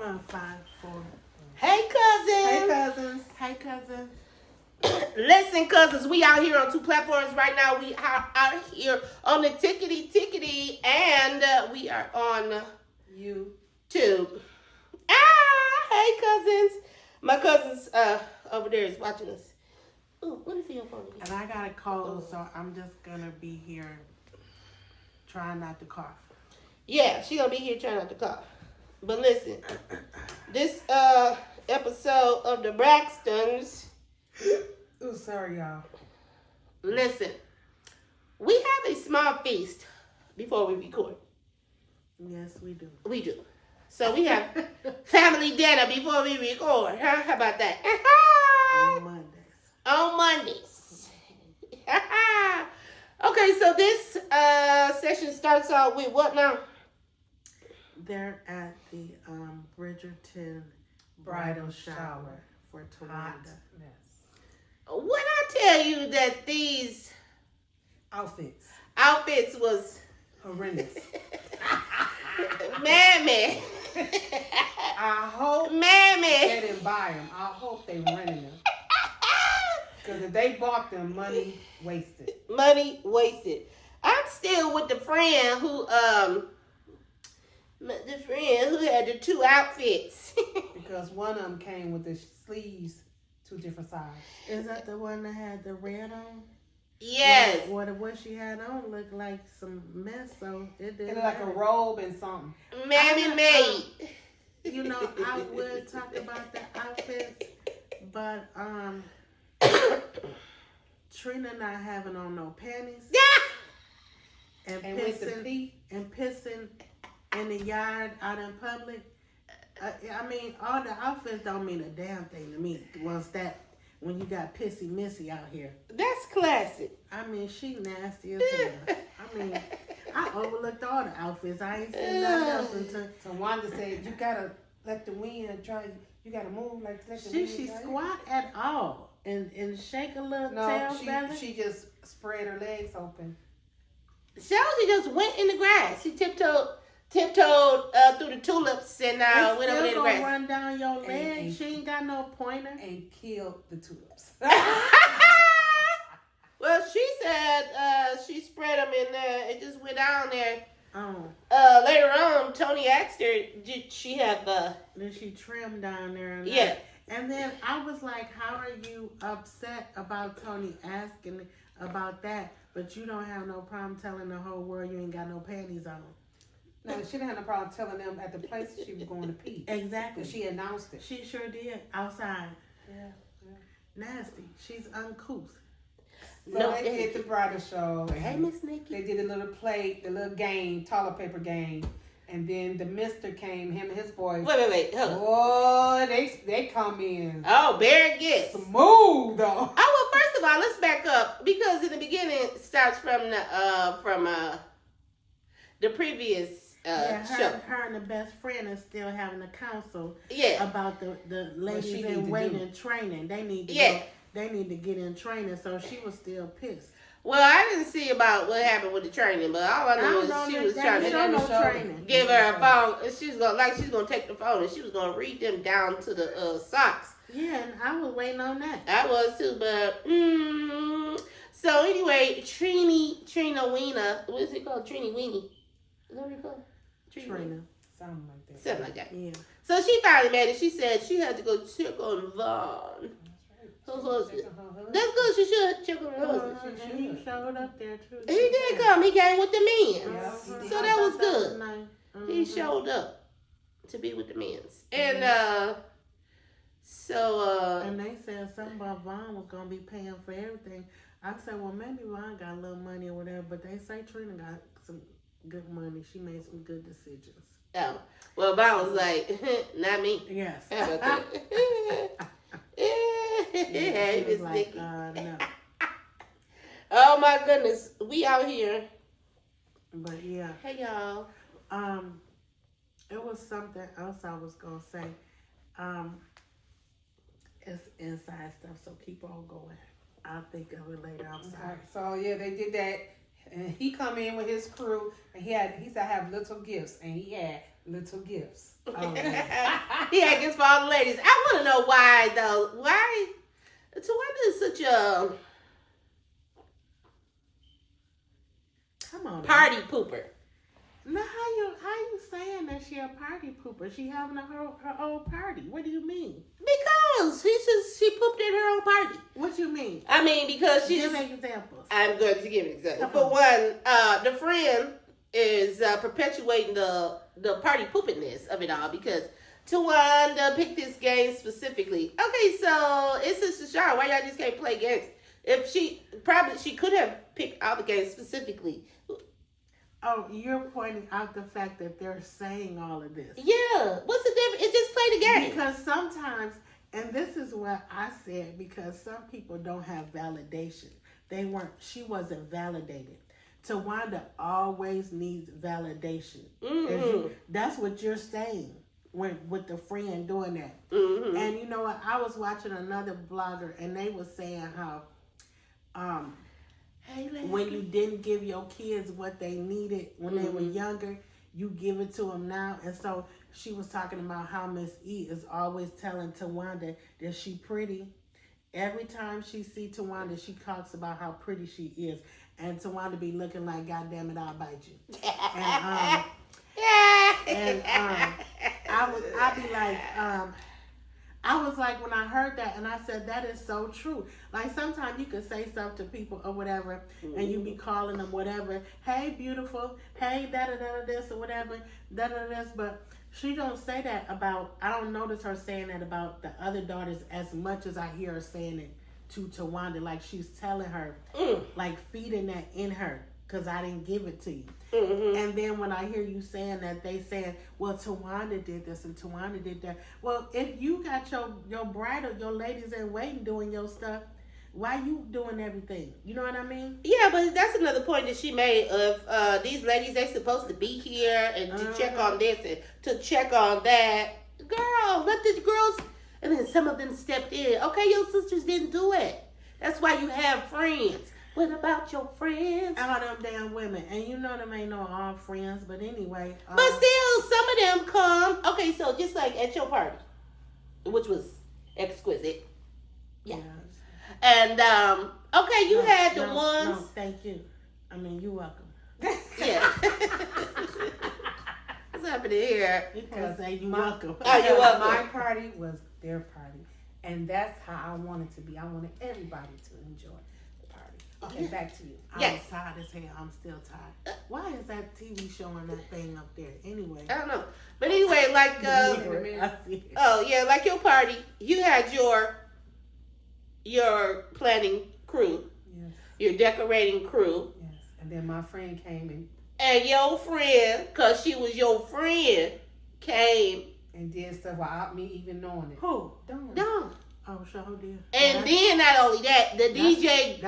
on, 5, 4. Hey, cousins. Hey, cousins. Hey, cousins. Listen, cousins, we out here on 2 platforms right now. We are out here on the Tickety, and we are on YouTube. Hey, cousins. My cousins over there is watching us. Ooh, what is your phone? And I got a cold, so I'm just going to be here trying not to cough. Yeah, she going to be here trying not to cough. But listen, this episode of the Braxtons. Oh, sorry, y'all. Listen, we have a small feast before we record. Yes, we do. We do. So we have family dinner before we record. Huh? How about that? On Mondays. On Mondays. Okay, so this session starts out with what now? They're at the Bridgerton bridal shower for Tawanda. When I tell you that these outfits was horrendous. Mammy. I hope they didn't buy them. I hope they rented them. Because if they bought them, money wasted. Money wasted. I'm still with the friend who had the 2 outfits. Because one of them came with the sleeves 2 different sizes. Is that the one that had the red on? Yes. What she had on looked like some mess, so it didn't. It looked like a robe and something. Mammy made. You know, I would talk about the outfits, but Trina not having on no panties. And pissing in the yard out in public. I mean, all the outfits don't mean a damn thing to me. When you got Pissy Missy out here. That's classic. I mean, she nasty as hell. I mean, I overlooked all the outfits. I ain't seen nothing else until Wanda said, you gotta let the wind try. You gotta move like let the wind. She squat at all and shake a little tail feather. She just spread her legs open. She just went in the grass. She tiptoed through the tulips and went over in the grass. Run down your leg. She ain't got no pointer. And killed the tulips. Well, she said she spread them and it just went down there. Oh. Later on, Tony asked her, did she have Did she trim down there? Yeah. And then I was like, how are you upset about Tony asking about that, but you don't have no problem telling the whole world you ain't got no panties on? No, she didn't have no problem telling them at the place she was going to pee. Exactly. She announced it. She sure did. Outside. Yeah. Nasty. She's uncouth. So they did the bridal show. Hey, Miss Nikki. They did a little play, the little game, toilet paper game. And then the mister came, him and his boys. Wait. Hold on. Oh, they come in. Oh, Barrett gets. Smooth, though. Oh, well, first of all, let's back up. Because in the beginning, it starts from the previous show. Her and the best friend are still having a council about the ladies in waiting training. They need to go, they need to get in training, so she was still pissed. Well, I didn't see about what happened with the training, but all I know is she was trying to give her a phone. And she's gonna take the phone and she was gonna read them down to the socks. Yeah, and I was waiting on that. I was too, but so anyway, Trina Weena, what is it called? Trina Weenie. Is that what you call it? Trina. Something like that. Something like that. Yeah. So she finally made it. She said she had to go check on Vaughn. Her husband. That's good. She should check on her husband. And he showed up there too. He did come. He came with the men. Yeah, so that was good. Nice. He showed up to be with the men's. And so and they said something about Vaughn was gonna be paying for everything. I said, well, maybe Vaughn got a little money or whatever, but they say Trina got some good money. She made some good decisions. Oh, well, Vaughn was like, not me. Yes. How about that? Hey, Miss Nikki. No. Oh my goodness, we out here. But yeah. Hey y'all. It was something else I was gonna say. It's inside stuff, so keep on going. I'll think of it later. I'm sorry. So yeah, they did that. And he come in with his crew, and he said, I have little gifts, and he had little gifts. Oh, He had gifts for all the ladies. I want to know why, though. Why Tawanda is such a come on, party pooper? now how you saying that she a party pooper? She having her own party. What do you mean? Because she pooped at her own party. What you mean? I mean, because she Give just... examples. I'm going to give an example. Come For one, the friend is perpetuating the party poopiness of it all because Tawanda picked this game specifically. Okay, so it's Sister Shaw. Why y'all just can't play games? If she could have picked all the games specifically. Oh, you're pointing out the fact that they're saying all of this. Yeah, what's the difference? It just play the game. Because sometimes, and this is what I said, because some people don't have validation. She wasn't validated. Tawanda always needs validation. Mm-hmm. That's what you're saying with the friend doing that. Mm-hmm. And you know what? I was watching another blogger, and they were saying how when you didn't give your kids what they needed when they were younger, you give it to them now. And so she was talking about how Miss E is always telling Tawanda that she pretty. Every time she see Tawanda, she talks about how pretty she is. And Tawanda be looking like, God damn it, I'll bite you. And I'd be like, I was like, when I heard that, and I said, that is so true. Like, sometimes you could say stuff to people or whatever, and you be calling them whatever. Hey, beautiful. Hey, da-da-da-da this or whatever. Da-da-da this. But she don't say that about, I don't notice her saying that about the other daughters as much as I hear her saying it to Tawanda. Like, she's telling her, like, feeding that in her. Because I didn't give it to you. Mm-hmm. And then when I hear you saying that, they saying, well, Tawanda did this and Tawanda did that. Well, if you got your bridal, your ladies in waiting doing your stuff, why you doing everything? You know what I mean? Yeah, but that's another point that she made of these ladies, they supposed to be here and to check on this and to check on that. Girl, let the girls... And then some of them stepped in. Okay, your sisters didn't do it. That's why you have friends. What about your friends? All them damn women. And you know them ain't no all friends, but anyway. But still, some of them come. Okay, so just like at your party, which was exquisite. Yeah. And, okay, you had the ones. No, thank you. I mean, you're welcome. Yeah. What's happening here? Because you're welcome. Oh, you're welcome. My party was their party. And that's how I wanted to be. I wanted everybody to enjoy. Okay, back to you. I was tired as hell. I'm still tired. Why is that TV showing that thing up there? Anyway. I don't know. But anyway, like, like your party, you had your planning crew. Yes. Your decorating crew. Yes. And then my friend came in. And your friend, because she was your friend, came. And did stuff without me even knowing it. Who? Dawn. Oh, sure did. And then not only that, the DJ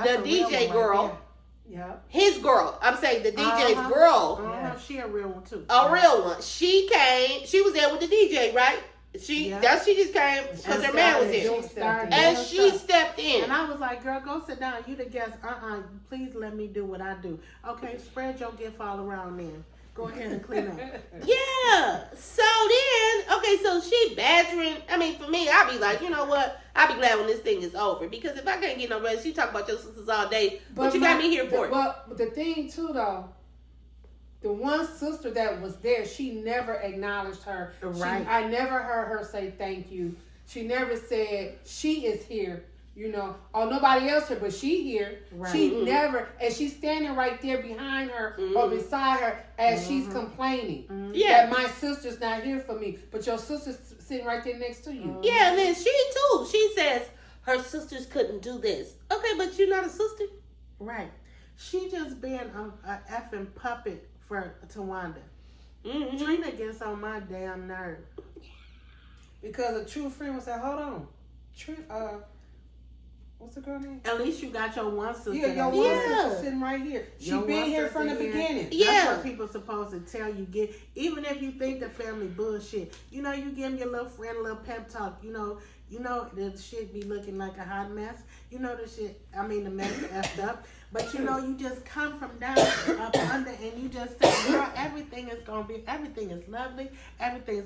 girl, his girl. I'm saying the DJ's girl. She a real one too. A real one. She came. She was there with the DJ, right? She just came because her man was here, and she stepped in. And I was like, "Girl, go sit down. You the guest. Please let me do what I do. Okay, spread your gift all around then." Go ahead and clean up. Yeah. So then, okay, so she badgering. I mean, for me, I'll be like, you know what? I'll be glad when this thing is over. Because if I can't get no rest, you talk about your sisters all day. What you got me here for? But the thing, too, though, the one sister that was there, she never acknowledged her. Right. I never heard her say thank you. She never said she is here. You know, nobody else here, but she here. Right. She never, and she's standing right there behind her or beside her as she's complaining. Yeah. That my sister's not here for me, but your sister's sitting right there next to you. Yeah, and then she too. She says her sisters couldn't do this. Okay, but you're not a sister. Right. She just being a effing puppet for Tawanda. Mm-hmm. Trina gets on my damn nerve. Because a true friend would say, hold on. What's the girl name? At least you got your one sister. Yeah, your one sister sitting right here. She been here from the beginning. Yeah. That's what people supposed to tell you. Even if you think the family bullshit, you know, you give your little friend a little pep talk. You know, You know, the shit be looking like a hot mess. You know, the mess effed up. But you know, you just come from down up under and you just say, girl, everything is lovely. Everything is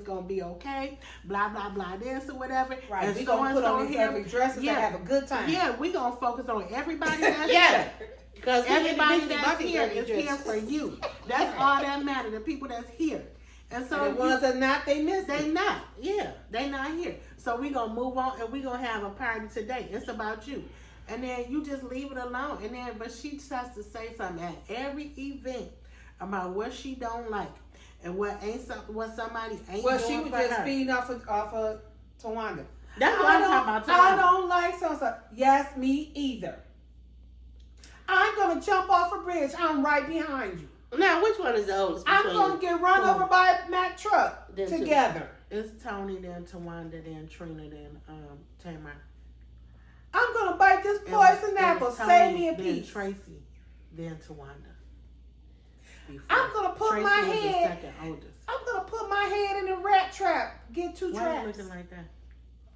going to be okay. Blah, blah, blah, this or whatever. Right, and we going to put on these ugly dresses and have a good time. Yeah, we going to focus on everybody that's Yeah. here. Because Everybody that's here is here for you. That's all that matters. The people that's here. And so And the ones that not, they miss they it. not. Yeah, they not here. So we gonna move on and we gonna have a party today. It's about you. And then you just leave it alone. And then but she has to say something at every event about what she don't like and what somebody ain't Well, doing she was for just her. feeding off of Tawanda. That's what I'm talking about. I don't like so. Yes, me either. I'm gonna jump off a bridge. I'm right behind you. Now, which one is the oldest? I'm between gonna you? get run over by a Mack truck Them two. together. It's Tony, then Tawanda, then Trina, then Tamar. I'm gonna bite this It poison was apple. Tony, Save me a then piece. Tracy, then Tawanda. Before. I'm gonna put Tracy my was the head. second oldest. I'm gonna put my head in a rat trap. Get two Why you traps. looking like that?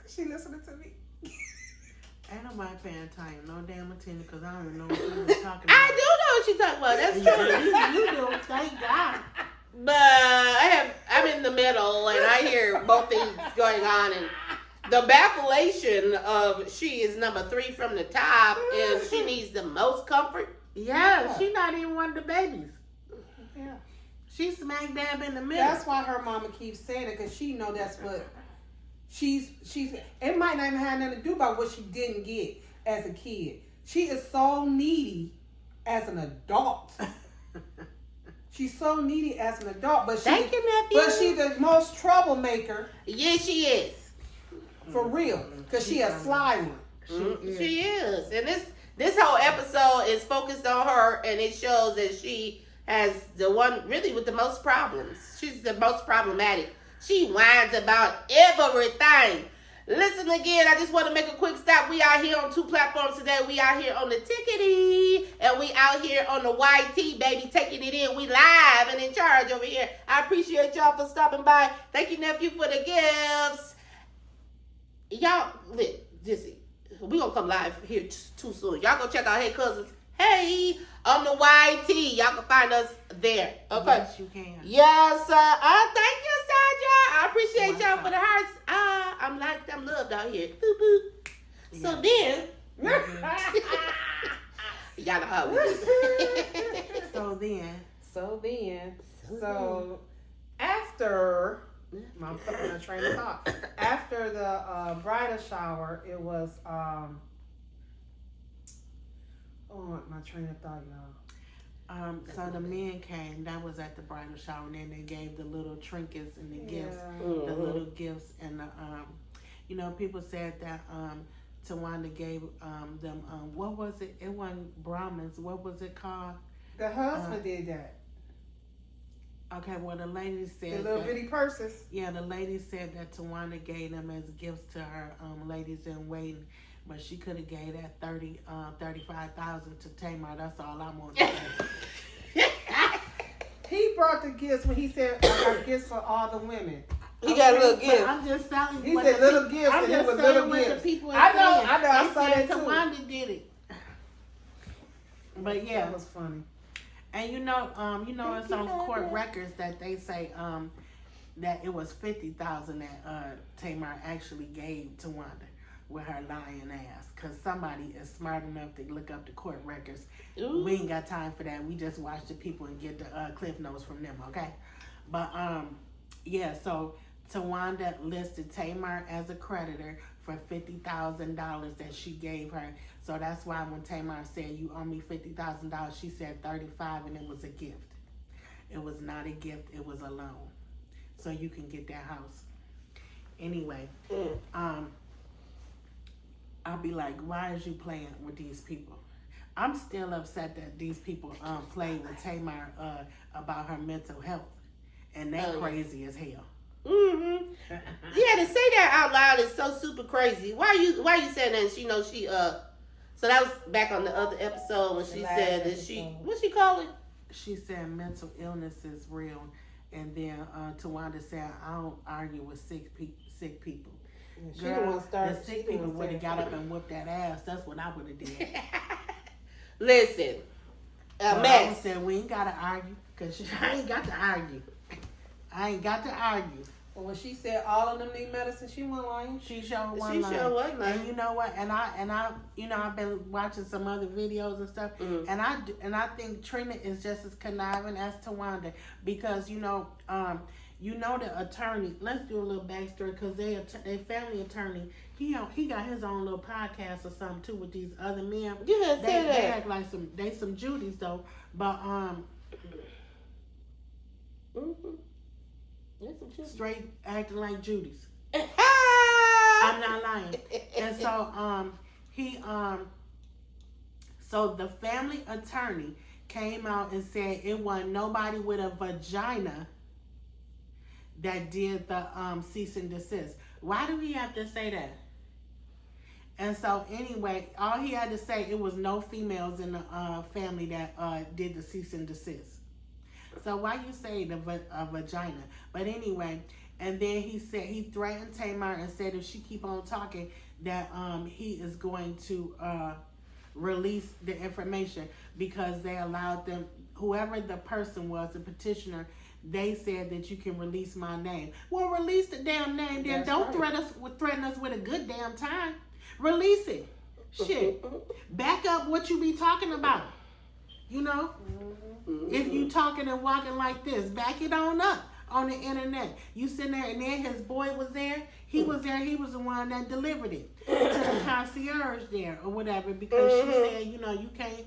She listening to me. Ain't nobody paying attention, no damn attention, because I don't even know what you were talking I about. do know what you're talking about. That's true. You do, thank God. But I'm in the middle and I hear both things going on, and the bafflation of she is number 3 from the top and she needs the most comfort. Yeah, she not even one of the babies. Yeah. She smack dab in the middle. That's why her mama keeps saying it, because she know that's what she's. It might not even have nothing to do about what she didn't get as a kid. She is so needy as an adult. She's so needy as an adult, but Thank you, nephew. but she's the most troublemaker Yes, she is. for real, because she a sly one. She is. And this whole episode is focused on her, and it shows that she has the one really with the most problems. She's the most problematic. She whines about everything. Listen again, I just want to make a quick stop. We out here on 2 platforms today. We out here on the Tickety, and we out here on the YT, baby, taking it in. We live and in charge over here. I appreciate y'all for stopping by. Thank you, nephew, for the gifts. Y'all, just we gonna come live here too soon. Y'all go check out Hey Cousins, Hey, on the YT. Y'all can find us there. Okay. Yes, you can. Yes, thank you, Sandra. I appreciate y'all for the hearts. I'm liked, I'm loved out here. Boop, boop. So then, y'all know how we do. So after I'm putting a train of thought. After the bridal shower, it was my train of thought, y'all. So the men came. That was at the bridal shower, and then they gave the little trinkets and the gifts, the little gifts, and the people said that Tawanda gave them what was it? It wasn't Brahmins. What was it called? The husband did that. Okay, well the lady said The little that, bitty purses. yeah, the lady said that Tawanda gave them as gifts to her ladies in waiting, but she could have gave that 35,000 to Tamar. That's all I want to say. He brought the gifts when he said, "I got gifts for all the women." He got a little But gift. I'm just telling you. He what said the little pe- gifts, I'm and it just was saying little what gifts. the people are I know, saying. I They saw said that too. Tawanda did it. But yeah, That was funny. and it's on court records that they say that it was 50,000 that Tamar actually gave Tawanda with her lying ass, because somebody is smart enough to look up the court records. Ooh. We ain't got time for that. We just watch the people and get the cliff notes from them, okay? But so Tawanda listed Tamar as a creditor for $50,000 that she gave her. So that's why when Tamar said, "You owe me $50,000," she said 35, and it was a gift. It was not a gift, it was a loan. So you can get that house. Anyway, I'll be like, why is you playing with these people? I'm still upset that these people played with Tamar about her mental health, and they crazy as hell. Mm-hmm. Yeah, to say that out loud is so super crazy. Why you saying that? She knows she So that was back on the other episode when she said that she, what she call it? She said mental illness is real, and then Tawanda said, "I don't argue with sick people." She the one started. The sick people would have got up and whooped that ass. That's what I would have did. Listen, I mess. said we ain't gotta argue, cause I ain't got to argue. I ain't got to argue. Well, when she said all of them need medicine, she wasn't lying. She showed one She line. sure was lying. And you know what? And I, you know, I've been watching some other videos and stuff, and I think Trina is just as conniving as Tawanda, because you know the attorney. Let's do a little backstory, because they family attorney. He got his own little podcast or something too with these other men. Yeah, They act like some Judies though, but straight acting like Judies. I'm not lying. And so so the family attorney came out and said it wasn't nobody with a vagina that did the cease and desist. Why do we have to say that? And so anyway, all he had to say, it was no females in the family that did the cease and desist. So why you say a vagina? But anyway, and then he said he threatened Tamar and said if she keep on talking that he is going to release the information, because they allowed them, whoever the person was, the petitioner, they said that you can release my name. Well, release the damn name then. That's Don't right. threaten us with a good damn time. Release it. Shit. Back up what you be talking about. You know? If you talking and walking like this, back it on up on the internet. You sitting there, and then his boy was there. He was there. He was the one that delivered it to the concierge there or whatever, because she said, you know, you can't.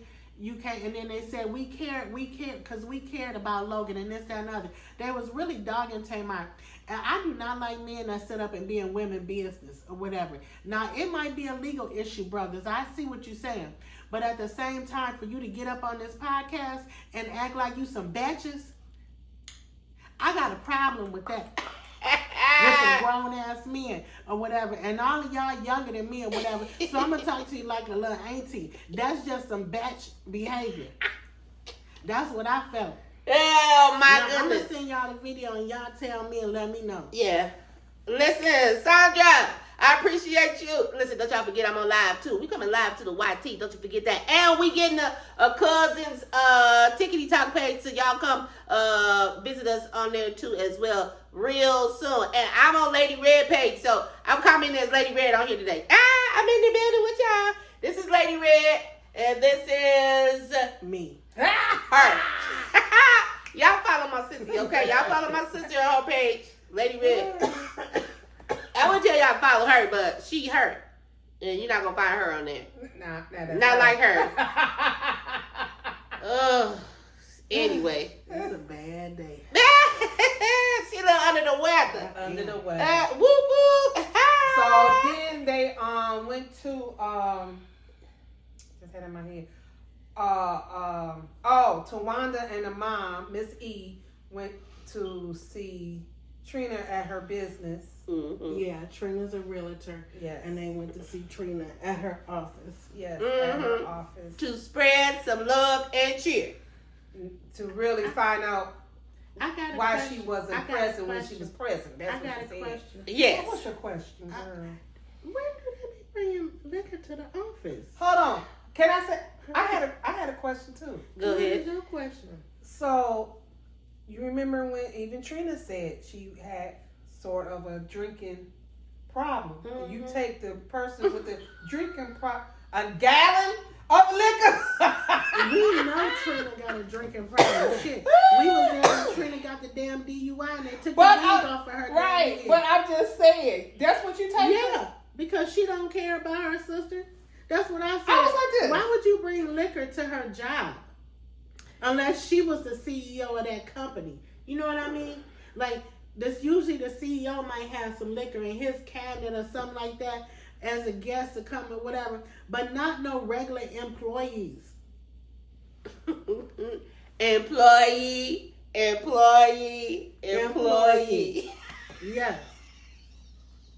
And then they said we cared, because we cared about Logan and this, that, and other. They was really dogging Tamar. And I do not like men that sit up and be in women business or whatever. Now, it might be a legal issue, brothers. I see what you're saying. But at the same time, for you to get up on this podcast and act like you some bitches, I got a problem with that. With some grown-ass men or whatever. And all of y'all younger than me or whatever. So I'm going to talk to you like a little auntie. That's just some batch behavior. That's what I felt. Oh, my Now, I'm goodness. going to send y'all the video and y'all tell me and let me know. Yeah. Listen, Sandra, I appreciate you. Listen, don't y'all forget I'm on live too. We coming live to the YT. Don't you forget that. And we getting a cousin's Tickety Talk page, so y'all come visit us on there too as well real soon. And I'm on Lady Red page, so I'm coming as Lady Red on here today. I'm in the building with y'all. This is Lady Red, and this is Me. her. Y'all follow my sissy, okay? Y'all follow my sister on her page, Lady Red. I would tell y'all to follow her, but she her. And you're not going to find her on there. Not like her. Anyway. It's a bad day. She a little under the weather. Under the weather. Whoop whoop. So then they went to just had it in my head. Tawanda and the mom, Miss E, went to see Trina at her business. Mm-hmm. Yeah, Trina's a realtor. Yes. And they went to see Trina at her office. Yes, at her Mhm. office. To spread some love and cheer. To really find out I got a why question. she wasn't I got a present when she question. was present. That's I what got she a said. question. Yes. What's your question, girl? When do they be bringing liquor to the office? Hold on. Can I say I had a question too. Go What ahead. is your question? So you remember when even Trina said she had sort of a drinking problem. Mhm. You take the person with the drinking problem, a gallon of liquor. We know Trina got a drinking problem. Shit. We was there when Trina got the damn DUI and they took But the wig off of her. Right, damn but head. I'm just saying, that's what you take. Yeah, because she don't care about her sister. That's what I said. I was like this. Why would you bring liquor to her job? Unless she was the CEO of that company. You know what I mean? Like, this usually the CEO might have some liquor in his cabinet or something like that as a guest to come or whatever, but not no regular employees. Employee. Yes.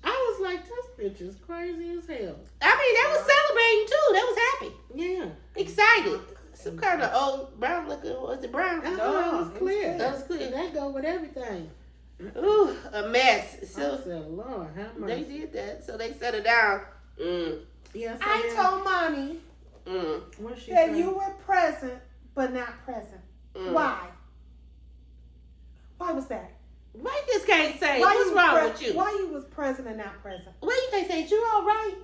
I was like, this bitch is crazy as hell. I mean, they was celebrating too. They was happy. Yeah. Excited. Some kind of old brown liquor. Was it brown? That No, was clear. that was clear. That go with everything. Ooh, a mess. I So said, Lord, how much? they did that. So they set her down. Yes, I told mommy What she that say? you were present, but not present. Why? Why was that? Why you just can't say Why what's you wrong with you? Why you was present and not present? Why you can't say you all right?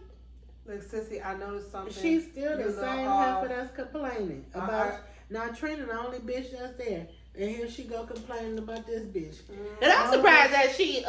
Look, sissy, I noticed something. She's still the You same know, heifer that's complaining about. I- Now Trina, the only bitch that's there, and here she go complaining about this bitch. And I'm surprised that she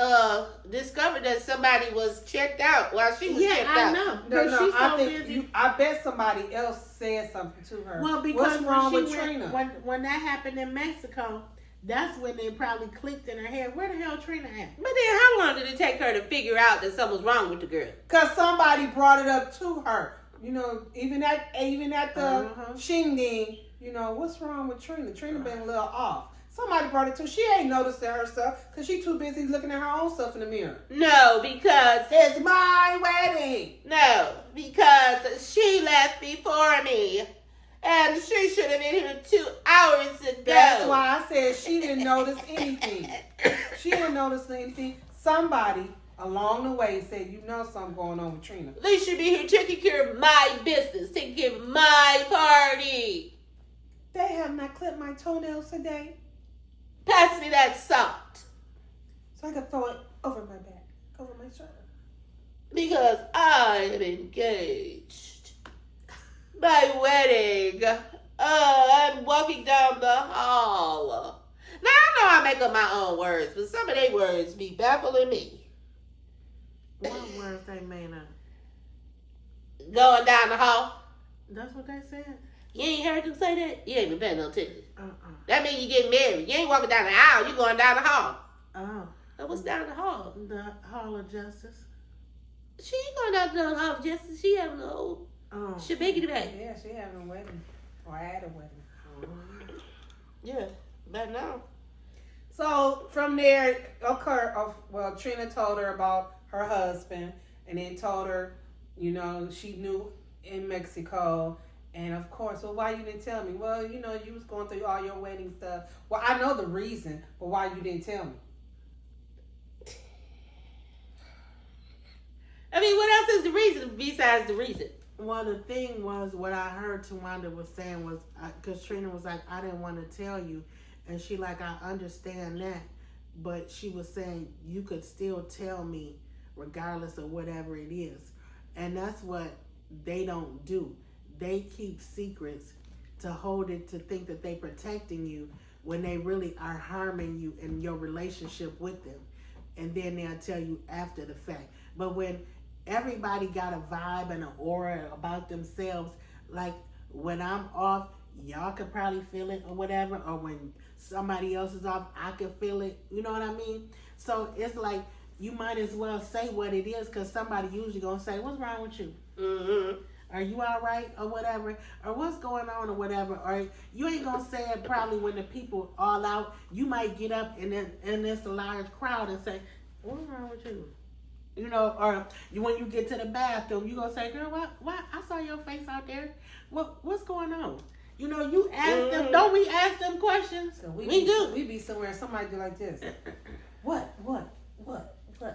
discovered that somebody was checked out while she was checked I out. know. No, Because she's I so think busy. I bet somebody else said something to her. Well, because what's wrong when with she went, Trina? when that happened in Mexico, that's when they probably clicked in her head. Where the hell Trina at? But then how long did it take her to figure out that something was wrong with the girl? Cause somebody brought it up to her. You know, even at the shindig, you know, what's wrong with Trina? Trina been a little off. Somebody brought it to. She ain't noticed it herself because she too busy looking at her own stuff in the mirror. No, because It's my wedding. no, because she left before me. And she should have been here 2 hours ago. That's why I said she didn't notice anything. She didn't notice anything. Somebody along the way said, you know something going on with Trina. They should be here taking care of my business, taking care of my party. They have not clipped my toenails today, Pass me that salt. so I can throw it over my back, over my shoulder. Because I am engaged. My wedding. I'm walking down the hall. Now, I know I make up my own words, but some of their words be baffling me. What words they made up? Going down the hall. That's what they said? You ain't heard them say that? You ain't been paying no attention. Uh-uh. That means you getting married. You ain't walking down the aisle. You going down the hall. Oh. What's down the hall? The Hall of Justice. She ain't going down the hall of justice. She having a whole shebaggy back. Yeah, she having a wedding or had a wedding. Yeah, but no. So from there, Trina told her about her husband, and then told her, you know, she knew in Mexico. And of course, well, why you didn't tell me? Well, you know, you was going through all your wedding stuff. Well, I know the reason, but why you didn't tell me? I mean, what else is the reason besides the reason? Well, the thing was, what I heard Tawanda was saying was, because Trina was like, I didn't want to tell you. And she like, I understand that. But she was saying, you could still tell me regardless of whatever it is. And that's what they don't do. They keep secrets to hold it, to think that they protecting you when they really are harming you in your relationship with them. And then they'll tell you after the fact. But when everybody got a vibe and an aura about themselves, like when I'm off, y'all could probably feel it or whatever, or when somebody else is off, I could feel it. You know what I mean? So it's like you might as well say what it is, because somebody usually gonna say, what's wrong with you? Mm-hmm. Are you all right or whatever? Or what's going on or whatever? Or you ain't gonna say it probably when the people all out. You might get up and there's a large crowd and say, what's wrong with you? You know, or when you get to the bathroom, you gonna say, girl, what? I saw your face out there. What's going on? You know, you ask them. Don't we ask them questions? So We do. We be somewhere and somebody do like this. What?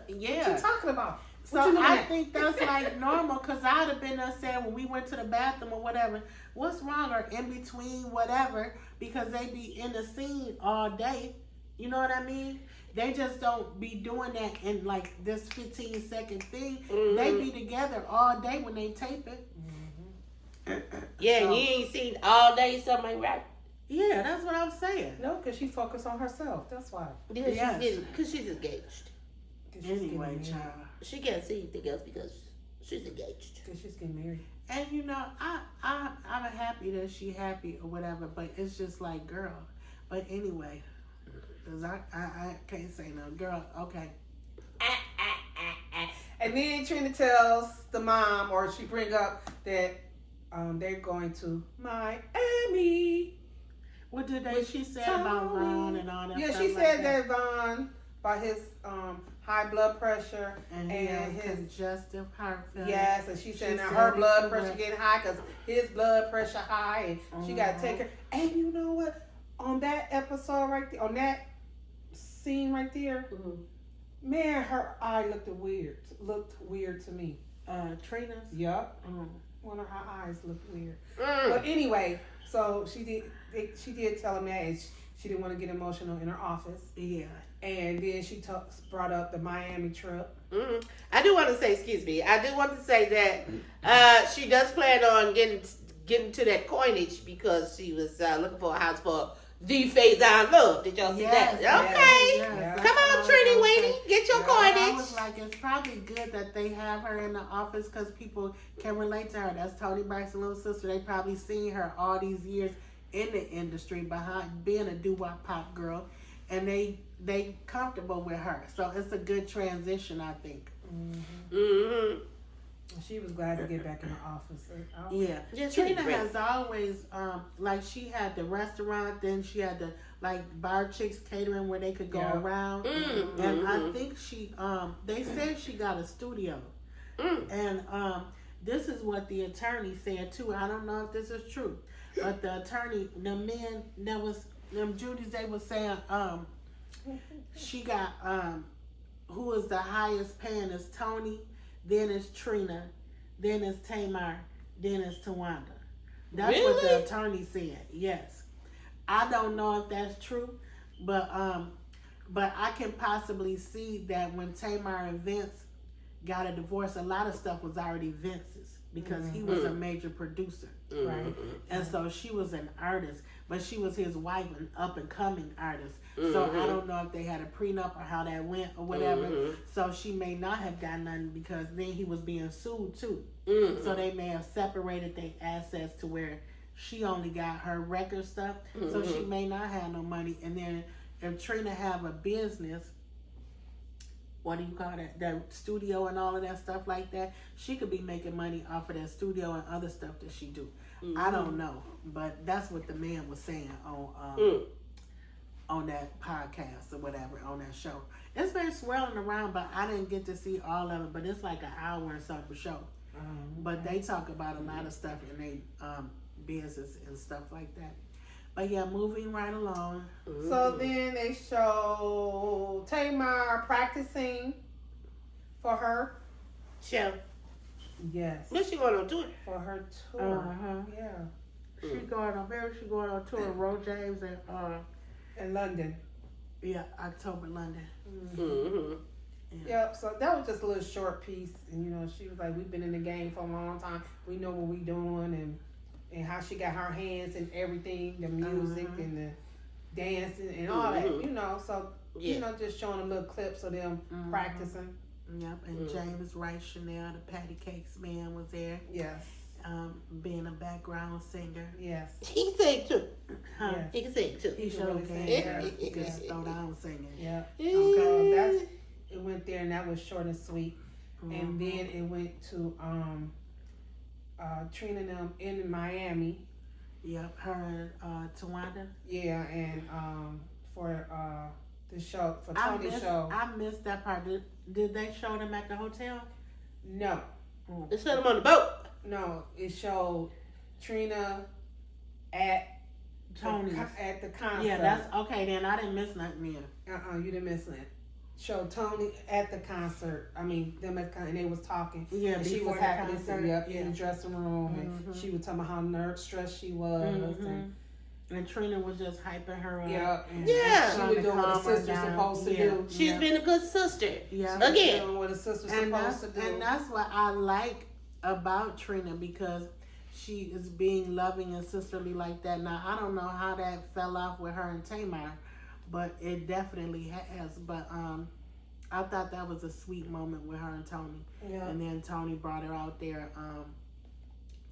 Yeah. What you talking about? So What you looking I at? think that's like normal, because I'd have been there saying when we went to the bathroom or whatever, what's wrong, or in between whatever, because they be in the scene all day. You know what I mean? They just don't be doing that in like this 15-second thing. Mm-hmm. They be together all day when they tape it. Yeah, So- you ain't seen all day something ain't right. Yeah, that's what I'm saying. No, because she focused on herself. That's why. Yeah, Yes. because she's engaged. 'Cause she's Anyway, getting married. child. She can't see anything else because she's engaged. 'Cause she's getting married. And you know, I'm happy that she happy or whatever, but it's just like, girl. But anyway, because I can't say no. Girl, okay. And then Trina tells the mom, or she bring up that they're going to Miami. What did With she said Tony. about Ron and all that Yeah, stuff she like said that Von, by his high blood pressure And he and has his congestive heart failure. yes, and she said She now said her it blood too, pressure but- getting high because his blood pressure high, and she got to take her. And you know what? On that episode right there, on that scene right there, Man, her eye looked weird. Looked weird to me. Trina's. Yup. Mm. One of her eyes looked weird. Mm. But anyway, so she did tell him that and she didn't want to get emotional in her office. Yeah. And then she brought up the Miami trip. Mm-hmm. I do want to say, excuse me, I do want to say that she does plan on getting to that coinage because she was looking for a house for the Faison Love. Did y'all see that? Okay. Yes. Come on, Trina Weenie, get your I coinage. was like, it's probably good that they have her in the office because people can relate to her. That's Tony Braxton's little sister. They probably seen her all these years in the industry behind being a doo-wop pop girl, and they comfortable with her. So it's a good transition, I think. Mm-hmm. Mm-hmm. She was glad to get back in the office. Yeah. Yes, Trina great. has always, like she had the restaurant, then she had the like bar chicks catering where they could go Yeah. around. Mm-hmm. And I think she, they said she got a studio. Mm. And this is what the attorney said too. I don't know if this is true, but the attorney, the men that was them Judies, they were saying, she got who is the highest paying is Tony, then it's Trina, then it's Tamar, then it's Tawanda. That's what the Really? attorney said. Yes, I don't know if that's true, but I can possibly see that when Tamar and Vince got a divorce, a lot of stuff was already Vince's because he was a major producer, right? And so she was an artist, but she was his wife, an up and coming artist. So I don't know if they had a prenup or how that went or whatever. So she may not have gotten nothing because then he was being sued too. So they may have separated their assets to where she only got her record stuff. So she may not have no money. And then if Trina have a business, what do you call that? That studio and all of that stuff like that, she could be making money off of that studio and other stuff that she do. I don't know, but that's what the man was saying on that podcast or whatever, on that show. It's been swirling around, but I didn't get to see all of it, but it's like an hour and something show. But they talk about a lot of stuff in their business and stuff like that. But yeah, moving right along. So then they show Tamar practicing for her. Show. Yes. What's she going on tour? For her tour. Yeah. She going on tour with Ro James and In London. yeah, October London. Mm-hmm. Yep, so that was just a little short piece. And, you know, she was like, we've been in the game for a long time. We know what we doing and how she got her hands and everything, the music and the dancing and all that, you know. So, you know, just showing them little clips of them practicing. Yep, and James Wright Chanel, the Patty Cakes man, was there. Yes. Being a background singer. Yes. He can sing too. Huh? Yes. He can sing too. He can sure really can. sing, He yeah. just throw down singing. Yeah. Yeah. So it went there and that was short and sweet. And then it went to Trina and them in Miami. Yep, her and Tawanda. Yeah, and for the show, for Tony's show. I missed that part. Did they show them at the hotel? No. They set him on the boat. No, it showed Trina at Tony's. at the concert. Yeah, that's okay then. I didn't miss nothing then. You didn't miss it. Showed Tony at the concert. I mean, them at the concert, and they was talking. Yeah, and she before was the happy to concert. see up in the dressing room, and she was talking about how nervous stressed she was. And Trina was just hyping her up. Yeah, and Yeah. she was doing what a sister's supposed to do. She's been a good sister. Yeah. Again. Doing what a sister's And supposed to do. and that's what I like about Trina because she is being loving and sisterly like that. Now I don't know how that fell off with her and Tamar, but it definitely has. But I thought that was a sweet moment with her and Tony. Yeah. And then Tony brought her out there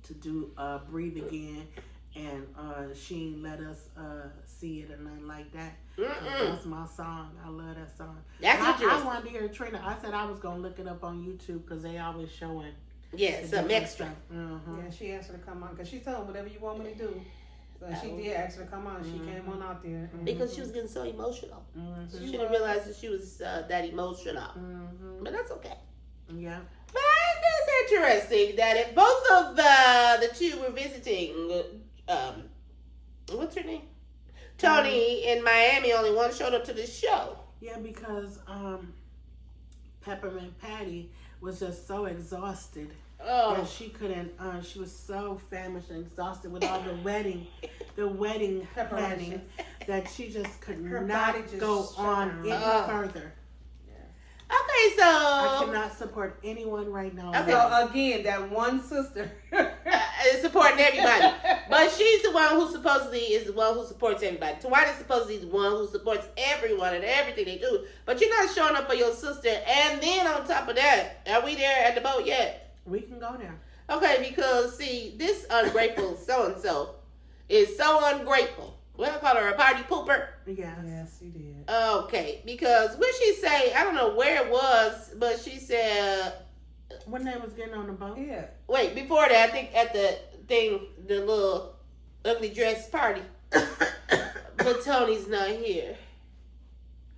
to do Breathe Again, and she ain't let us see it or nothing like that. That's my song. I love that song. That's I interesting. wanted to hear Trina. I said I was gonna look it up on YouTube because they always showing Yeah, the some different extra. stuff. Yeah, she asked her to come on because she told him whatever you want me to do. So she did ask her to come on. She came on out there. Because she was getting so emotional. She didn't realize that she was that emotional. But that's okay. Yeah. But it's interesting that if both of the two were visiting, what's her name? Tony in Miami, only one showed up to the show. Yeah, because Peppermint Patty was just so exhausted Oh. that she couldn't. She was so famished and exhausted with all the wedding planning that she just could Her not body just go shut on down. any further. Okay, so I cannot support anyone right now. Okay. So again, that one sister. supporting everybody, but she's the one who supposedly is the one who supports everybody. Tawani's supposedly the one who supports everyone and everything they do. But you're not showing up for your sister, and then on top of that, are we there at the boat yet? We can go there. Okay, because see, this ungrateful so and so is so ungrateful. What I call her, a party pooper? Yes, you did. Okay, because what she say, I don't know where it was, but she said, when they was getting on the boat. Yeah. wait, before that, I think at the thing, the little ugly dress party. But Tony's not here.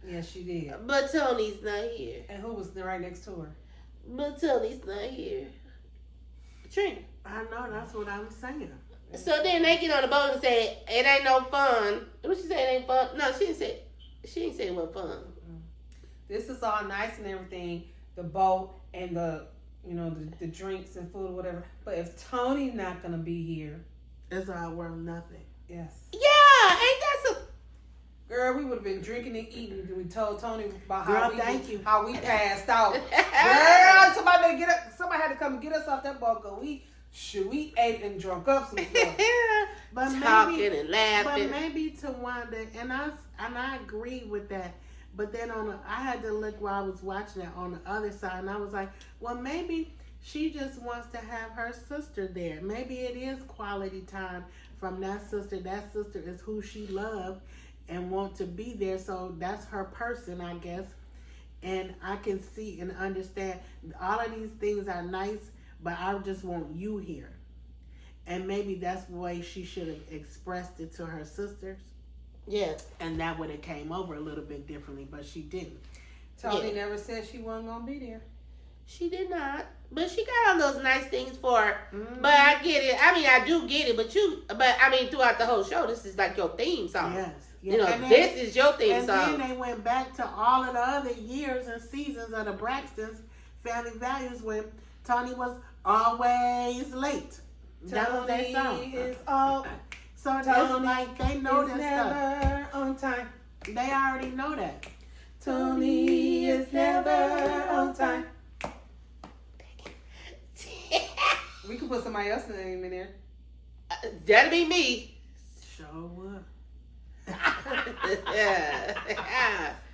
Yes, she did. But Tony's not here. And who was right next to her? But Tony's not here. Trina. I know, that's what I'm saying. So then they get on the boat and say, it ain't no fun. What she say, it ain't fun? No, she didn't say it wasn't fun. This is all nice and everything, the boat and the drinks and food or whatever. But if Tony's not gonna be here, It's all worth nothing. yes. Yeah, ain't that some... Girl, we would have been drinking and eating. And we told Tony about Girl, how we passed out. Girl, somebody had to come and get us off that boat. Cause we ate and drunk up some stuff. But talking maybe, and laughing. But maybe Tawanda, and I agree with that. But then I had to look while I was watching it on the other side, and I was like, well, maybe she just wants to have her sister there. Maybe it is quality time from that sister. That sister is who she loved and want to be there, so that's her person, I guess. And I can see and understand all of these things are nice, but I just want you here. And maybe that's the way she should have expressed it to her sisters. Yeah. And that would have came over a little bit differently, but she didn't. Tony never said she wasn't gonna be there. She did not. But she got all those nice things for her. But I get it. I mean, I do get it. But I mean, throughout the whole show, this is like your theme song. Yes. You know, this is your theme and song. And then they went back to all of the other years and seasons of the Braxtons Family Values when Tony was always late. That was their song. Is all. So it's Tony like they know is this stuff. never on time. They already know that. Tony is never on time. We could put somebody else's name in there. That'd be me. Sure would.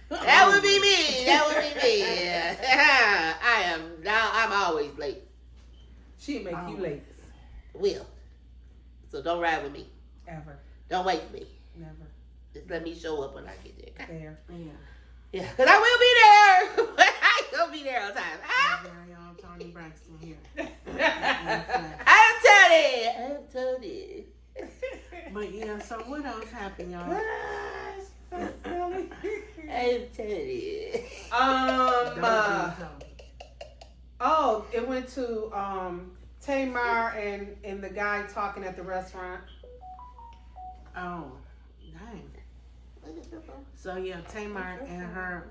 That would be me. That would be me. I'm always late. She'd make you late. Will. So don't ride with me. Ever. Don't wait for me. Never. Just let me show up when I get there. There. Yeah, because I will be there. But I ain't going to be there all the time. Very own Tony Braxton here. I'm Tony. But yeah, so what else happened, y'all? I'm Tony. Oh, it went to Tamar and the guy talking at the restaurant. Oh, dang. So yeah, Tamar and her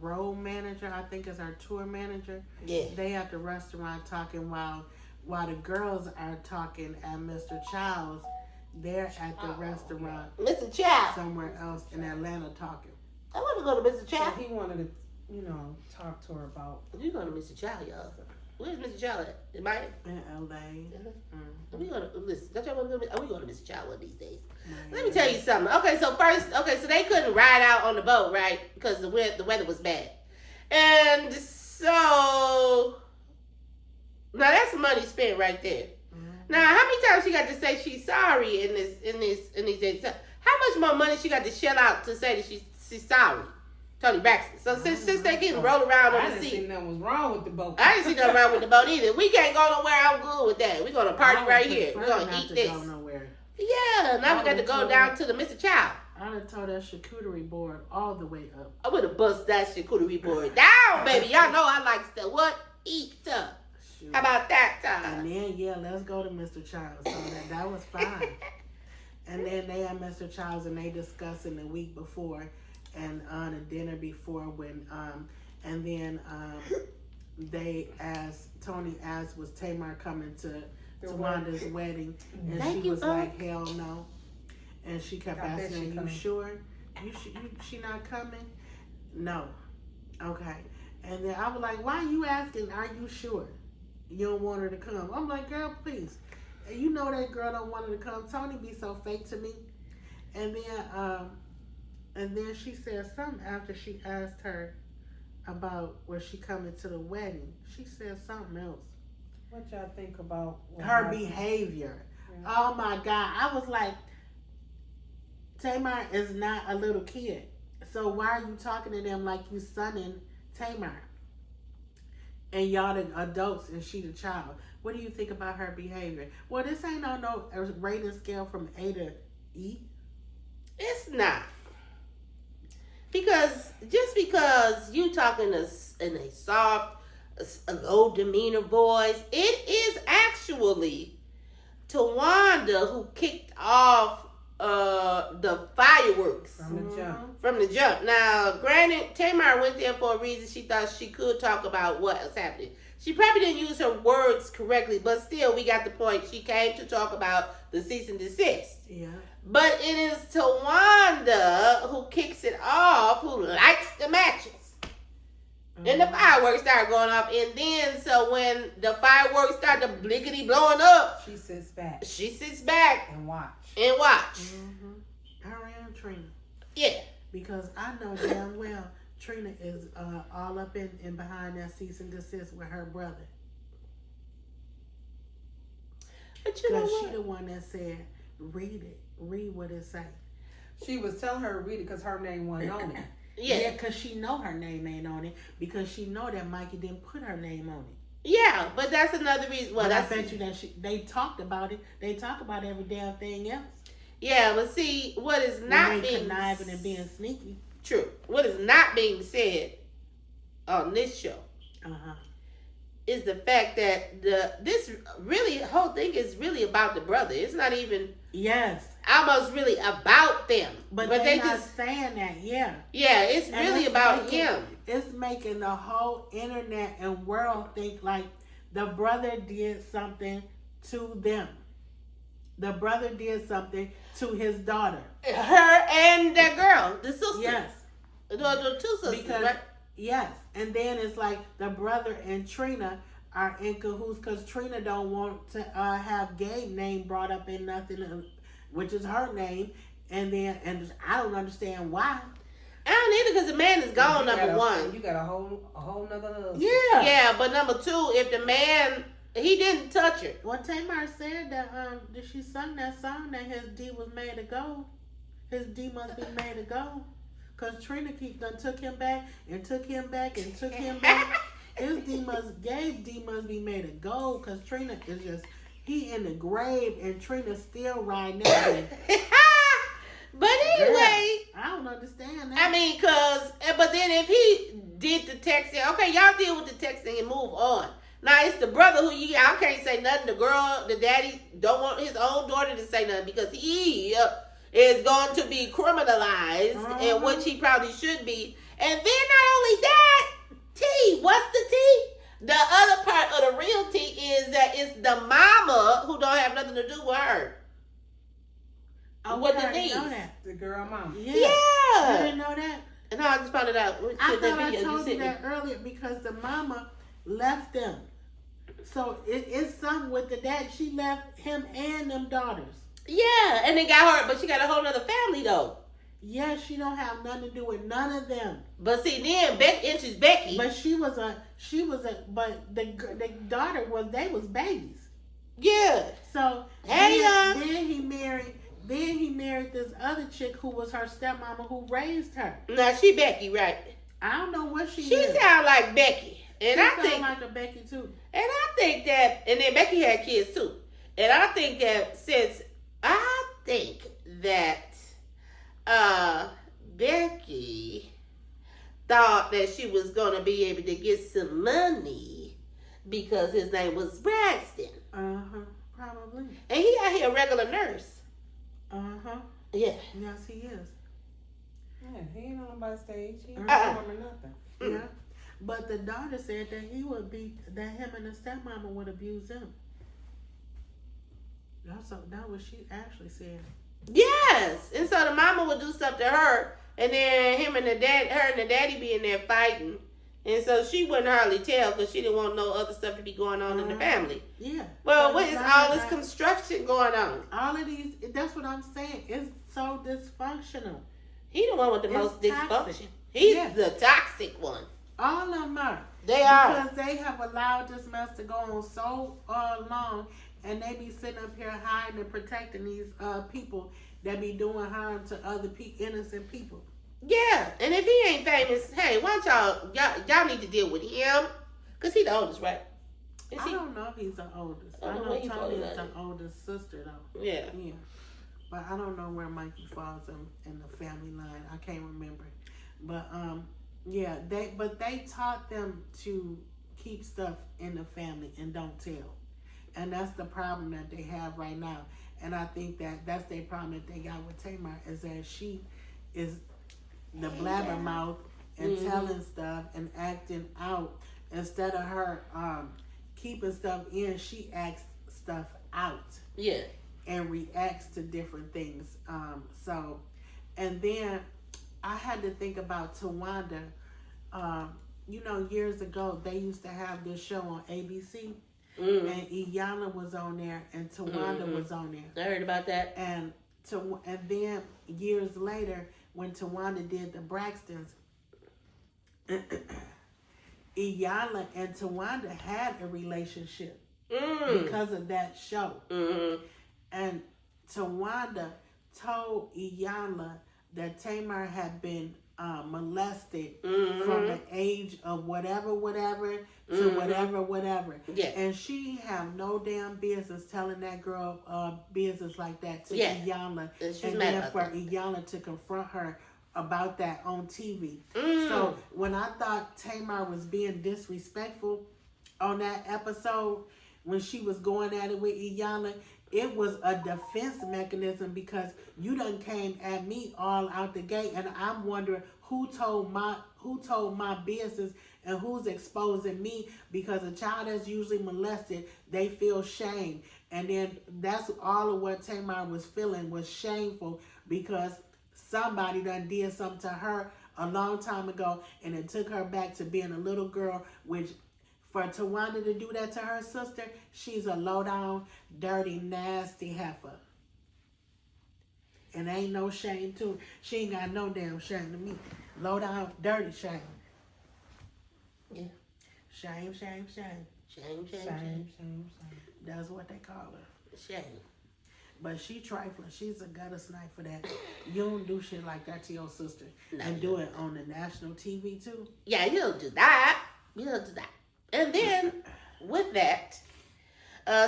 road manager, I think is her tour manager. Yeah. They at the restaurant talking while the girls are talking at Mr. Child's. They're at the restaurant Mr. Child. somewhere else in Atlanta talking. I want to go to Mr. So Child. he wanted to, talk to her about. You going to Mr. Child, y'all. Where's Mr. Child at? In Miami? In LA. We going to listen. Don't y'all want to go? Are we going to Mr. Child one of these days? Let me tell you something. Okay, so they couldn't ride out on the boat, right? Because the weather was bad, and so now that's money spent right there. Now, how many times she got to say she's sorry in these days? How much more money she got to shell out to say that she's sorry? Tony Braxton. So since they can roll around on the I didn't seat. see nothing was wrong with the boat. I didn't see nothing wrong with the boat either. We can't go nowhere. I'm good with that. We're gonna party right here. We're gonna eat this. Go nowhere. Yeah, now we got to go down to the Mr. Child. I'd have told that charcuterie board all the way up. I would have bust that charcuterie board down, baby. Y'all know I like to what? Eat up. Shoot. How about that time? And then let's go to Mr. Childs. So that was fine. And then they at Mr. Childs and they discussing the week before and on a dinner before when And then Tony asked, was Tamar coming to Wanda's wedding? And Thank she you, was like, hell no. And she kept asking, are you sure? She not coming? No. Okay. And then I was like, why are you asking, are you sure you don't want her to come? I'm like, girl, please. You know that girl don't want her to come. Tony be so fake to me. And then she said something after she asked her about was she coming to the wedding. She said something else. What y'all think about her behavior? Yeah. Oh my God. I was like, Tamar is not a little kid. So why are you talking to them like you sonning Tamar? And y'all the adults and she the child. What do you think about her behavior? Well, this ain't on no rating scale from A to E. It's not. Because just because you talking in a soft, a low demeanor voice, it is actually Tawanda who kicked off the fireworks from the jump. Now, granted, Tamar went there for a reason. She thought she could talk about what was happening. She probably didn't use her words correctly, but still, we got the point. She came to talk about the cease and desist. Yeah. But it is Tawanda who kicks it off, who lights the matches. And the fireworks start going off. And then, so when the fireworks start to blickety blowing up, she sits back. She sits back. And watch. Mm-hmm. I am Trina. Yeah. Because I know damn well Trina is all up in behind that cease and desist with her brother. But you know what? She the one that said, read it. Read what it say. She was telling her to read it because her name wasn't on it. Yeah, because she know her name ain't on it. Because she know that Mikey didn't put her name on it. Yeah, but that's another reason. Well, I bet you that they talked about it. They talk about every damn thing else. Yeah, but see, what is not being conniving and being sneaky. True. What is not being said on this show is the fact that this whole thing is really about the brother. It's not even almost really about them. But they not just saying that. Yeah, it's and really about him. It's making the whole internet and world think like the brother did something to them. The brother did something to his daughter. Her and that girl, the sister. Yes. The two sisters, right? Yes. And then it's like the brother and Trina are in cahoots because Trina don't want to have Gabe's name brought up in nothing, which is her name. And I don't understand why. I don't either because the man is gone, number one. You got a whole nother husband. Yeah. Yeah, but number two, if the man... He didn't touch her. Well, Tamar said that she sung that song that his D was made to go. His D must be made to go. Because Trina took him back and took him back and took him back. Gabe's D must be made to go because Trina is just, he in the grave and Trina's still riding that. But anyway. I don't understand that. I mean, but then if he did the texting, okay, y'all deal with the texting and move on. Now, it's the brother who I can't say nothing. The girl, the daddy, don't want his own daughter to say nothing because he is going to be criminalized, and which he probably should be. And then not only that, T, what's the T? The other part of the real T is that it's the mama who don't have nothing to do with her. With the niece. The girl mama. Yeah. You didn't know that? And I just found it out. I thought I told you that earlier because the mama left them. So it's something with the dad. She left him and them daughters. Yeah, and they got her, but she got a whole other family though. Yeah, she don't have nothing to do with none of them. But see, then she's Becky. But but the daughter they was babies. Yeah. So then he married this other chick who was her stepmama who raised her. Now she Becky, right? I don't know what she is. She sound like Becky. And she I think like a Becky too. And I think that, and then Becky had kids too. And I think that Becky thought that she was going to be able to get some money because his name was Braxton. Probably. And he out here a regular nurse. Yeah. Yes, he is. Yeah, he ain't on nobody's stage. He ain't performing nothing. Yeah. But the daughter said that that him and the stepmama would abuse him. That was she actually said. Yes, and so the mama would do stuff to her, and then her and the daddy be in there fighting, and so she wouldn't hardly tell because she didn't want no other stuff to be going on in the family. Yeah. Well, So what is all this construction going on? All of these. That's what I'm saying. It's so dysfunctional. He the one with the It's most toxic. dysfunction. He's Yeah. the toxic one. All of them are. They are. Because they have allowed this mess to go on so long, and they be sitting up here hiding and protecting these people that be doing harm to other innocent people. Yeah, and if he ain't famous, hey, why don't y'all need to deal with him? Because he the oldest, right? I don't know if he's the oldest. I know Tony is the oldest sister, though. Yeah. Yeah. But I don't know where Mikey falls in the family line. I can't remember. But, yeah, they taught them to keep stuff in the family and don't tell. And that's the problem that they have right now. And I think that's their problem that they got with Tamar, is that she is the blabbermouth and telling stuff and acting out. Instead of her keeping stuff in, she acts stuff out. Yeah. And reacts to different things. And then I had to think about Tawanda. Years ago, they used to have this show on ABC. And Iyanla was on there, and Tawanda was on there. I heard about that. And then years later, when Tawanda did the Braxtons, Iyanla and Tawanda had a relationship because of that show. And Tawanda told Iyanla that Tamar had been molested from the age of whatever to whatever. Yeah. And she have no damn business telling that girl business like that to Iyanla. And then for Iyanla to confront her about that on TV. So when I thought Tamar was being disrespectful on that episode, when she was going at it with Iyanla, it was a defense mechanism because you done came at me all out the gate, and I'm wondering who told my business and who's exposing me, because a child that's usually molested, they feel shame. And then that's all of what Tamar was feeling, was shameful because somebody done did something to her a long time ago, and it took her back to being a little girl, which for Tawanda to do that to her sister, she's a low-down, dirty, nasty heifer. And ain't no shame to her. She ain't got no damn shame to me. Low-down, dirty shame. Yeah. Shame. Shame. That's what they call her. Shame. But she trifling. She's a gutter snipe for that. You don't do shit like that to your sister. No, and do it on the national TV too. Yeah, you don't do that. And then, with that,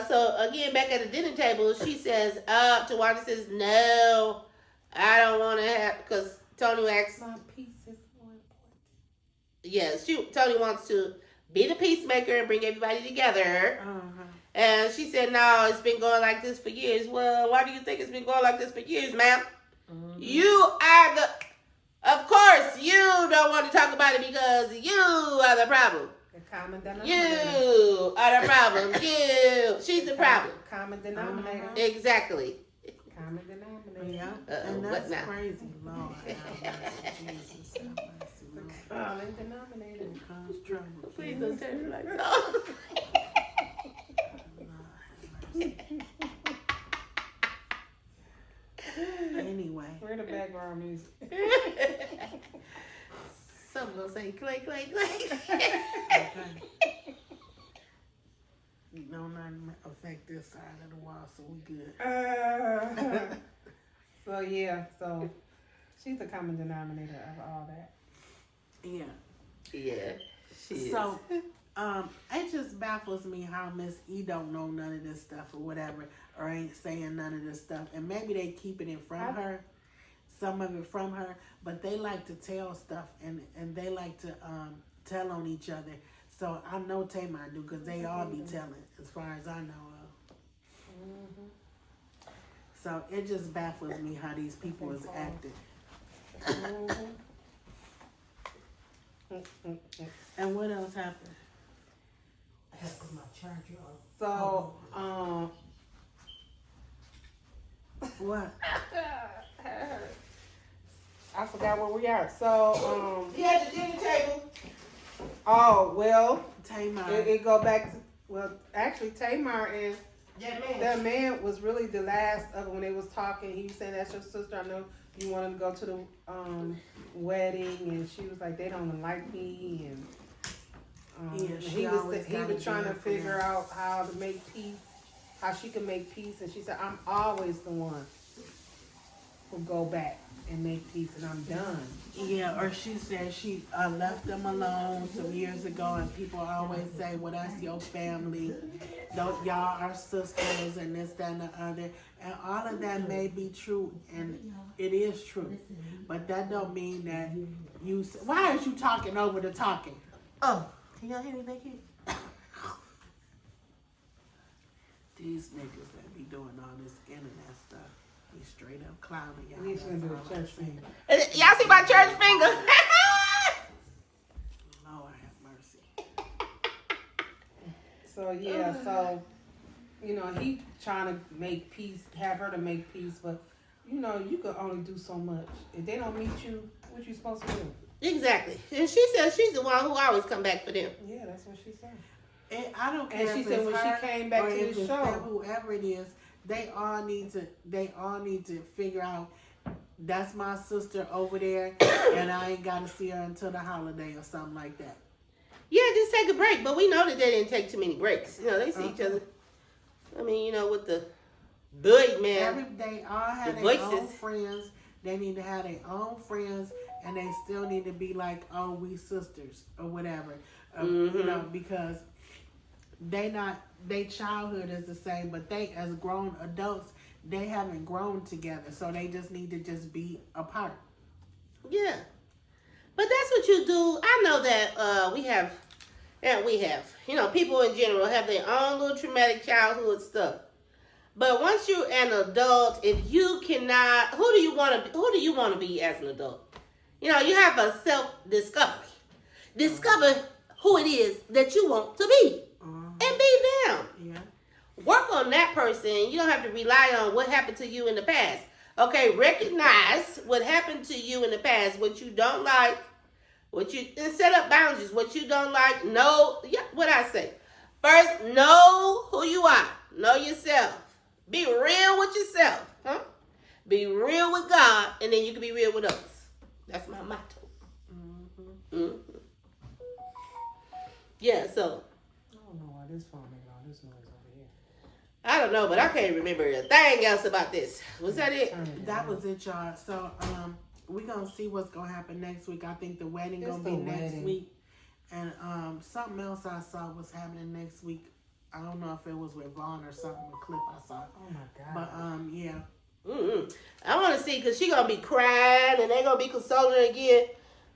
so again, back at the dinner table, she says, Tawanda says, no, I don't want to have, because Tony asks, My piece is more important. yes, Tony wants to be the peacemaker and bring everybody together. And she said, no, it's been going like this for years. Well, why do you think it's been going like this for years, ma'am? You are of course, you don't want to talk about it because you are the problem. The common denominator. You are the problem. She's the problem. Common denominator. Exactly. Common denominator. Yeah. And what that's now? crazy. Lord have mercy. Jesus have mercy. Lord. Common denominator. Cause trouble. Please don't turn your lights off. Anyway. Where the background music? Some gonna say clay, clay, clay. Okay. Don't nothing affect this side of the wall, so we good. So she's the common denominator of all that. Yeah. Yeah. She is. So, it just baffles me how Miss E don't know none of this stuff or whatever, or ain't saying none of this stuff. And maybe they keep it in from her, some of it from her, but they like to tell stuff and they like to tell on each other. So I know Tamar do because they all be telling, as far as I know of. So it just baffles me how these people is acting. And what else happened? I have to put my charger on. So, What? I forgot where we are. So, You at the dinner table. oh, well, Tamar. it go back to, well, actually, Tamar is, That man. that man was really the last of it when they was talking. He was saying, that's your sister. I know you wanted to go to the wedding. And she was like, they don't like me. And Yeah, she he always gotta was trying be to up figure there. out how to make peace, how she can make peace. And she said, I'm always the one who go back and make peace, and I'm done. Yeah, or she said she left them alone some years ago, and people always say, well, that's your family. Y'all are sisters, and this, that, and the other. And all of that may be true, and it is true. But that don't mean that you... Why is you talking over the talking? Oh, can y'all hear me back here? These niggas that be doing all this internet stuff, be straight up clowning y'all. He's gonna do That's a all I'm church saying. thing. Y'all see my church finger? Lord have mercy. So yeah, so you know, he trying to make peace, have her to make peace, but you know, you could only do so much. If they don't meet you, what you supposed to do? Exactly. And she says she's the one who always come back for them. Yeah, that's what she said. And I don't care And she if said it's when her she came back or to if the it's show, them, whoever it is, they all need to figure out that's my sister over there, and I ain't got to see her until the holiday or something like that. Yeah, just take a break. But we know that they didn't take too many breaks. You know, they see each other. I mean, you know, with the big man. They all have The their own voices. friends. They need to have their own friends, and they still need to be like, oh, we sisters or whatever. You know, because their childhood is the same, but they, as grown adults, they haven't grown together, so they just need to just be apart. Yeah. But that's what you do. I know that we have, you know, people in general have their own little traumatic childhood stuff. But once you're an adult, if you cannot, who do you want to be as an adult? You know, you have a self-discovery. Discover who it is that you want to be. And be them. Yeah. Work on that person. You don't have to rely on what happened to you in the past. Okay, recognize what happened to you in the past, what you don't like, and set up boundaries, what you don't like. Know, what I say. First, know who you are. Know yourself. Be real with yourself. Huh? Be real with God, and then you can be real with others. That's my motto. Yeah, so. I don't know why this phone made all this noise over here. I don't know, but I can't remember a thing else about this. Was that it? That was it, y'all. So, we're going to see what's going to happen next week. I think the wedding It's going to the be next wedding. week. And something else I saw was happening next week. I don't know if it was with Vaughn or something, a clip I saw. Oh my God. But, yeah. I want to see, because she going to be crying and they going to be consoling her again.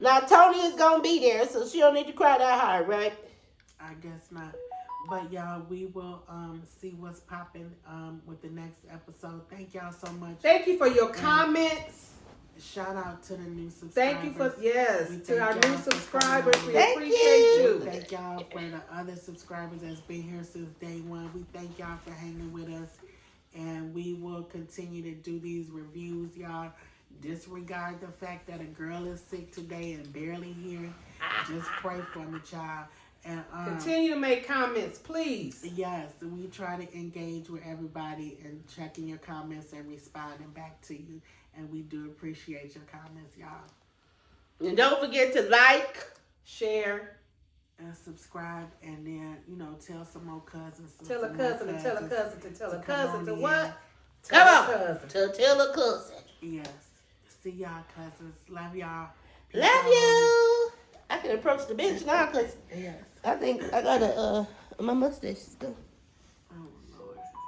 Now, Tony is going to be there, so she don't need to cry that hard, right? I guess not. But, y'all, we will see what's popping with the next episode. Thank y'all so much. Thank you for your comments. Shout out to the new subscribers. Thank you for, yes, We to our thank new y'all for subscribers. coming We on. Thank appreciate you. you. Thank y'all for the other subscribers that's been here since day one. We thank y'all for hanging with us. And we will continue to do these reviews, y'all. Disregard the fact that a girl is sick today and barely here. Just pray for me, child. And Continue to make comments, please. yes, we try to engage with everybody and checking your comments and responding back to you. And we do appreciate your comments, y'all. And don't forget to like, Share. And subscribe, and then, tell some more cousins. Tell a cousin to tell a cousin to tell a cousin to on what? in. come Tell a on, cousin. to tell a cousin. Yes. See y'all, cousins. Love y'all. Peace Love out. you. I can approach the bench now, because Yes. I think I got my mustache is done.